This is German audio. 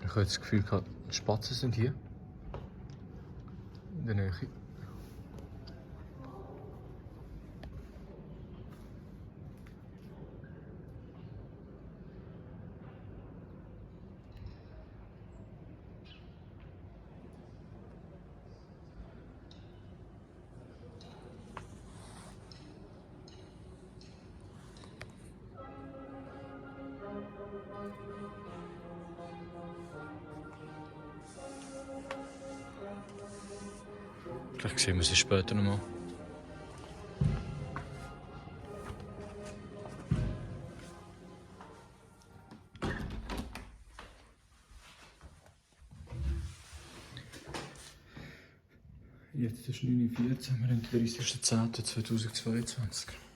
Ich habe das Gefühl, die Spatzen sind hier. In der Nähe. Vielleicht sehen wir sie später nochmal. Jetzt ist 9:14 Uhr, wir haben den 30.10.2022.